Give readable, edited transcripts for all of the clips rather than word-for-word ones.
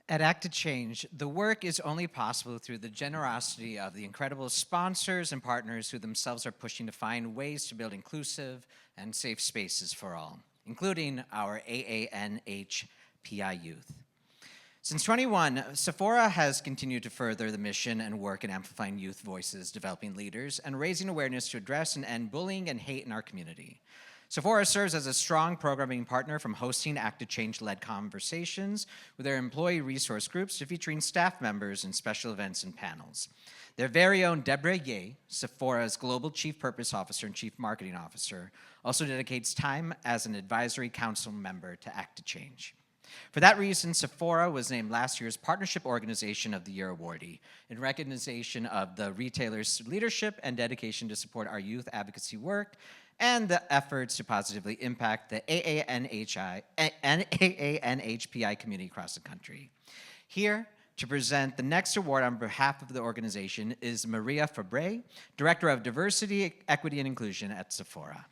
At Act to Change, the work is only possible through the generosity of the incredible sponsors and partners who themselves are pushing to find ways to build inclusive and safe spaces for all, including our AANHPI youth. Since 21, Sephora has continued to further the mission and work in amplifying youth voices, developing leaders, and raising awareness to address and end bullying and hate in our community. Sephora serves as a strong programming partner, from hosting Act to Change-led conversations with their employee resource groups to featuring staff members in special events and panels. Their very own Deborah Ye, Sephora's Global Chief Purpose Officer and Chief Marketing Officer, also dedicates time as an advisory council member to Act to Change. For that reason, Sephora was named last year's Partnership Organization of the Year awardee in recognition of the retailer's leadership and dedication to support our youth advocacy work and the efforts to positively impact the AANHPI community across the country. Here to present the next award on behalf of the organization is Maria Fabre, Director of Diversity, Equity, and Inclusion at Sephora.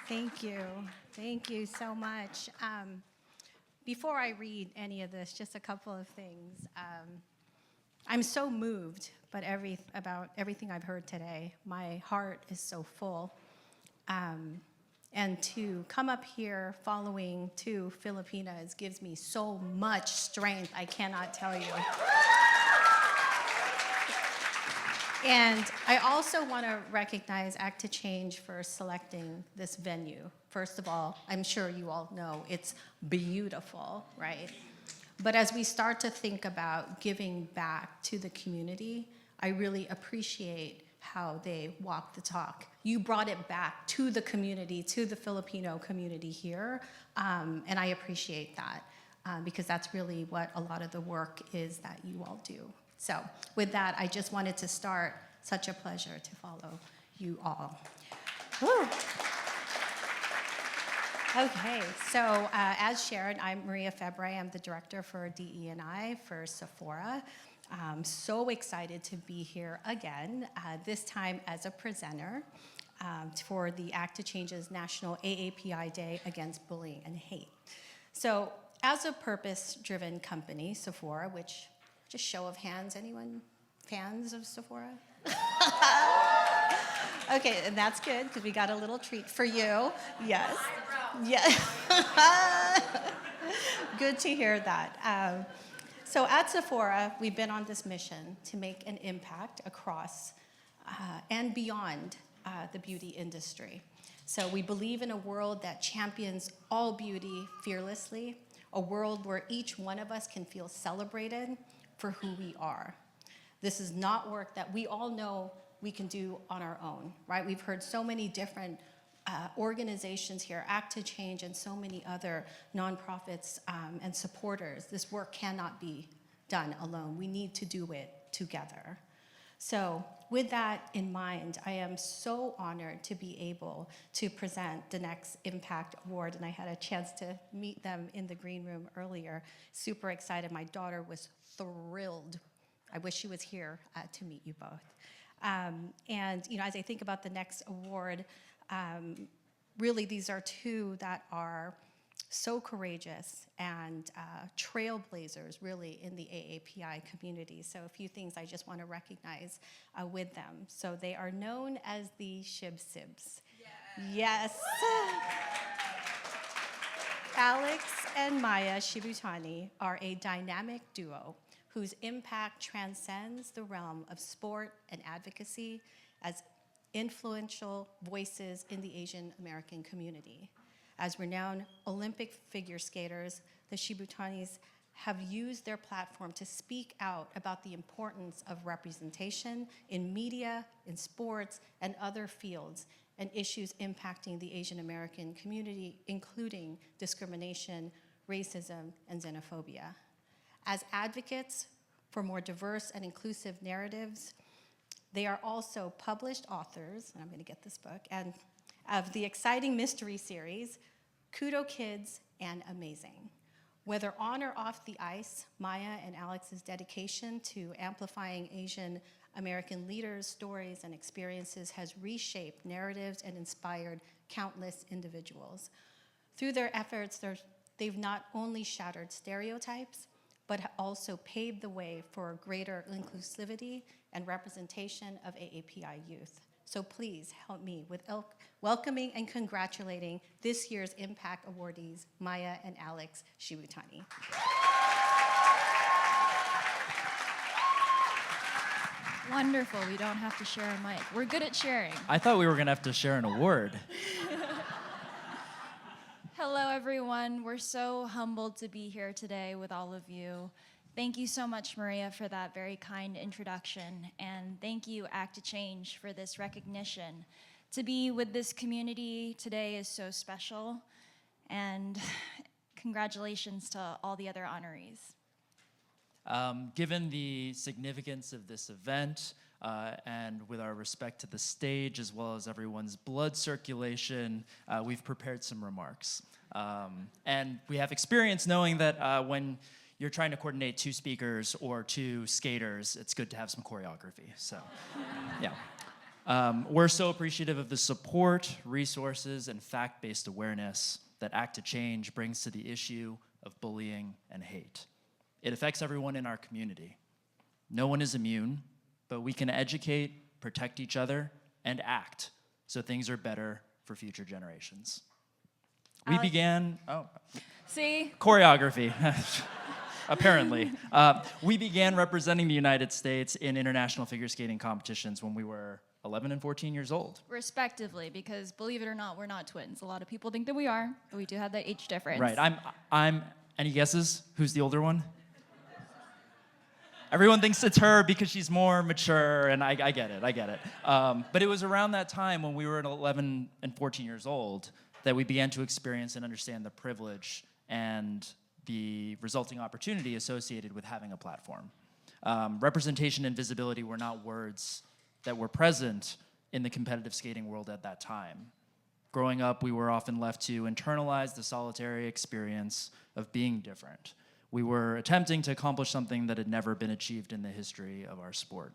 Thank you. Thank you so much. Before I read any of this, just a couple of things. I'm so moved about everything I've heard today. My heart is so full. And to come up here following two Filipinas gives me so much strength, I cannot tell you. And I also want to recognize Act to Change for selecting this venue. First of all, I'm sure you all know it's beautiful, right? But as we start to think about giving back to the community, I really appreciate how they walk the talk. You brought it back to the community, to the Filipino community here, and I appreciate that because that's really what a lot of the work is that you all do. So with that, I just wanted to start. Such a pleasure to follow you all. Woo. Okay, so as shared, I'm Maria Fabre. I'm the director for DE&I for Sephora. I'm so excited to be here again, this time as a presenter for the Act to Change's National AAPI Day Against Bullying and Hate. So as a purpose-driven company, Sephora, which, just show of hands, anyone fans of Sephora? Okay, and that's good because we got a little treat for you. Yes. Yeah. Good to hear that. So at Sephora, we've been on this mission to make an impact across and beyond the beauty industry. So we believe in a world that champions all beauty fearlessly, a world where each one of us can feel celebrated for who we are. This is not work that we all know we can do on our own, right? We've heard so many different organizations here, Act to Change, and so many other nonprofits and supporters. This work cannot be done alone. We need to do it together. So with that in mind, I am so honored to be able to present the next Impact Award, and I had a chance to meet them in the green room earlier. Super excited. My daughter was thrilled. I wish she was here to meet you both. And you know, as I think about the next award, really these are two that are so courageous and trailblazers really in the AAPI community. So a few things I just want to recognize with them. So they are known as the Shib-Sibs. Yes. Alex and Maia Shibutani are a dynamic duo whose impact transcends the realm of sport and advocacy as influential voices in the Asian American community. As renowned Olympic figure skaters, the Shibutanis have used their platform to speak out about the importance of representation in media, in sports, and other fields, and issues impacting the Asian American community, including discrimination, racism, and xenophobia. As advocates for more diverse and inclusive narratives, they are also published authors, and I'm going to get this book, and of the exciting mystery series, Kudo Kids and Amazing. Whether on or off the ice, Maia and Alex's dedication to amplifying Asian American leaders' stories and experiences has reshaped narratives and inspired countless individuals. Through their efforts, they've not only shattered stereotypes, but also paved the way for greater inclusivity and representation of AAPI youth. So please help me with welcoming and congratulating this year's Impact Awardees, Maia and Alex Shibutani. Wonderful, we don't have to share a mic. We're good at sharing. I thought we were gonna have to share an award. Hello, everyone. We're so humbled to be here today with all of you. Thank you so much, Maria, for that very kind introduction. And thank you, Act to Change, for this recognition. To be with this community today is so special. And congratulations to all the other honorees. Given the significance of this event, and with our respect to the stage as well as everyone's blood circulation, we've prepared some remarks. And we have experience knowing that when you're trying to coordinate 2 speakers or 2 skaters, it's good to have some choreography. So, yeah. We're so appreciative of the support, resources, and fact-based awareness that Act to Change brings to the issue of bullying and hate. It affects everyone in our community. No one is immune, but we can educate, protect each other, and act so things are better for future generations. We began, See? choreography, apparently. We began representing the United States in international figure skating competitions when we were 11 and 14 years old. Respectively, because believe it or not, we're not twins. A lot of people think that we are, but we do have that age difference. Right, any guesses? Who's the older one? Everyone thinks it's her because she's more mature, and I get it. But it was around that time when we were 11 and 14 years old that we began to experience and understand the privilege and the resulting opportunity associated with having a platform. Representation and visibility were not words that were present in the competitive skating world at that time. Growing up, we were often left to internalize the solitary experience of being different. We were attempting to accomplish something that had never been achieved in the history of our sport.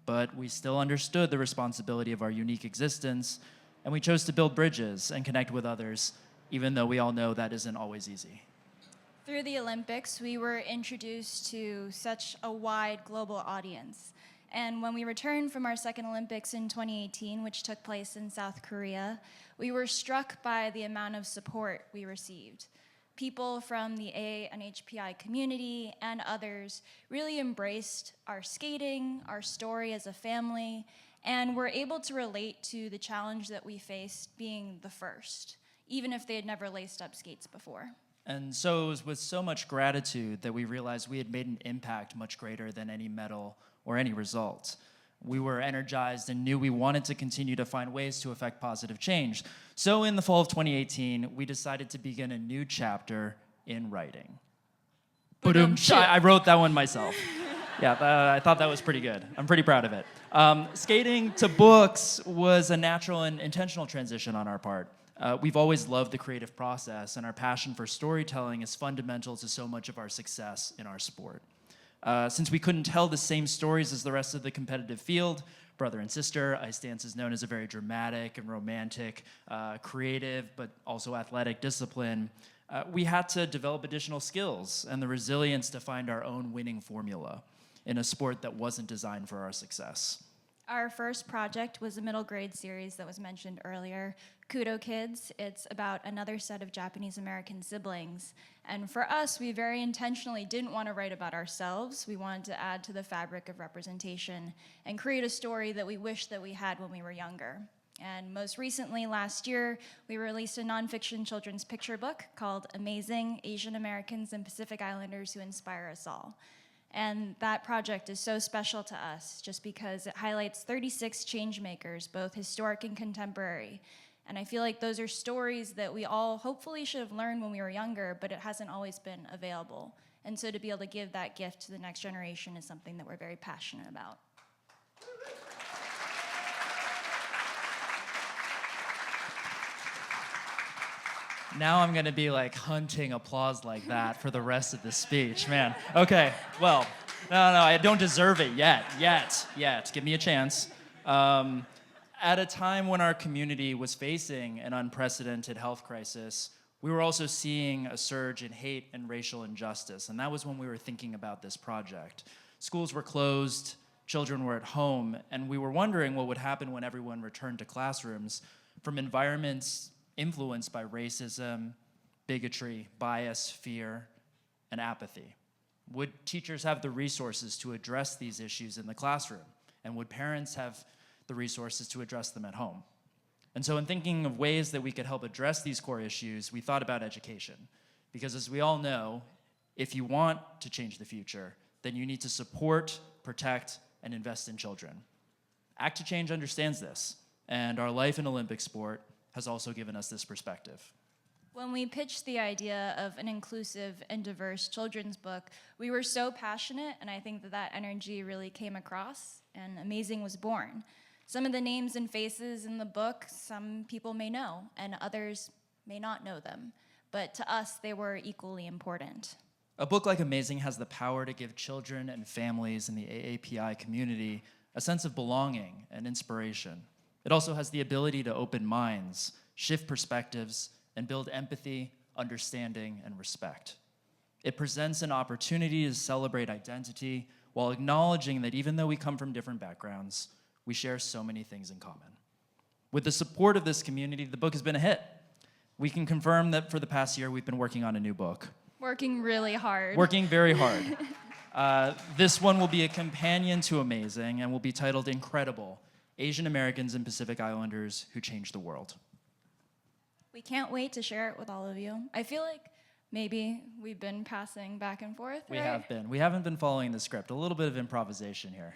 But we still understood the responsibility of our unique existence, and we chose to build bridges and connect with others, even though we all know that isn't always easy. Through the Olympics, we were introduced to such a wide global audience. And when we returned from our second Olympics in 2018, which took place in South Korea, we were struck by the amount of support we received. People from the AA and HPI community and others really embraced our skating, our story as a family, and were able to relate to the challenge that we faced being the first, even if they had never laced up skates before. And so it was with so much gratitude that we realized we had made an impact much greater than any medal or any result. We were energized and knew we wanted to continue to find ways to affect positive change. So in the fall of 2018, we decided to begin a new chapter in writing. I wrote that one myself. Yeah, I thought that was pretty good. I'm pretty proud of it. Skating to books was a natural and intentional transition on our part. We've always loved the creative process, and our passion for storytelling is fundamental to so much of our success in our sport. Since we couldn't tell the same stories as the rest of the competitive field, brother and sister, ice dance is known as a very dramatic and romantic, creative, but also athletic discipline. We had to develop additional skills and the resilience to find our own winning formula in a sport that wasn't designed for our success. Our first project was a middle grade series that was mentioned earlier, Kudo Kids. It's about another set of Japanese American siblings. And for us, we very intentionally didn't want to write about ourselves. We wanted to add to the fabric of representation and create a story that we wish that we had when we were younger. And most recently, last year, we released a nonfiction children's picture book called Amazing Asian Americans and Pacific Islanders Who Inspire Us All. And that project is so special to us just because it highlights 36 change makers, both historic and contemporary. And I feel like those are stories that we all hopefully should have learned when we were younger, but it hasn't always been available. And so to be able to give that gift to the next generation is something that we're very passionate about. Now I'm gonna be like hunting applause like that for the rest of the speech, man. Okay, well, no, I don't deserve it yet. Give me a chance. At a time when our community was facing an unprecedented health crisis, we were also seeing a surge in hate and racial injustice, and that was when we were thinking about this project. Schools were closed, children were at home, and we were wondering what would happen when everyone returned to classrooms from environments influenced by racism, bigotry, bias, fear, and apathy. Would teachers have the resources to address these issues in the classroom? And would parents have the resources to address them at home? And so in thinking of ways that we could help address these core issues, we thought about education. Because as we all know, if you want to change the future, then you need to support, protect, and invest in children. Act to Change understands this, and our life in Olympic sport has also given us this perspective. When we pitched the idea of an inclusive and diverse children's book, we were so passionate, and I think that energy really came across, and Amazing was born. Some of the names and faces in the book, some people may know, and others may not know them. But to us, they were equally important. A book like Amazing has the power to give children and families in the AAPI community a sense of belonging and inspiration. It also has the ability to open minds, shift perspectives, and build empathy, understanding, and respect. It presents an opportunity to celebrate identity while acknowledging that even though we come from different backgrounds, we share so many things in common. With the support of this community, the book has been a hit. We can confirm that for the past year, we've been working on a new book. Working really hard. Working very hard. This one will be a companion to Amazing and will be titled Incredible: Asian Americans and Pacific Islanders Who Changed the World. We can't wait to share it with all of you. I feel like maybe we've been passing back and forth, We right? have been. We haven't been following the script. A little bit of improvisation here.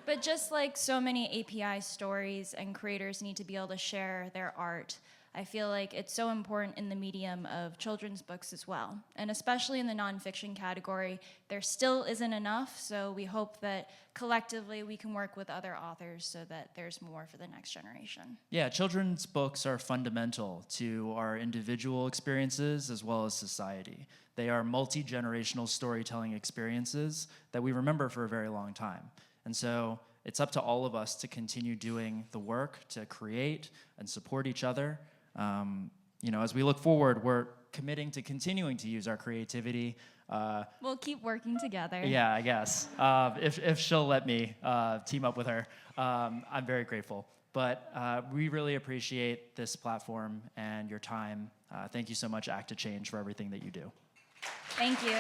But just like so many API stories and creators need to be able to share their art, I feel like it's so important in the medium of children's books as well. And especially in the nonfiction category, there still isn't enough, so we hope that collectively we can work with other authors so that there's more for the next generation. Yeah, children's books are fundamental to our individual experiences as well as society. They are multi-generational storytelling experiences that we remember for a very long time. And so it's up to all of us to continue doing the work to create and support each other. As we look forward, we're committing to continuing to use our creativity. We'll keep working together. Yeah, I guess. If she'll let me team up with her, I'm very grateful. But we really appreciate this platform and your time. Thank you so much, Act to Change, for everything that you do. Thank you.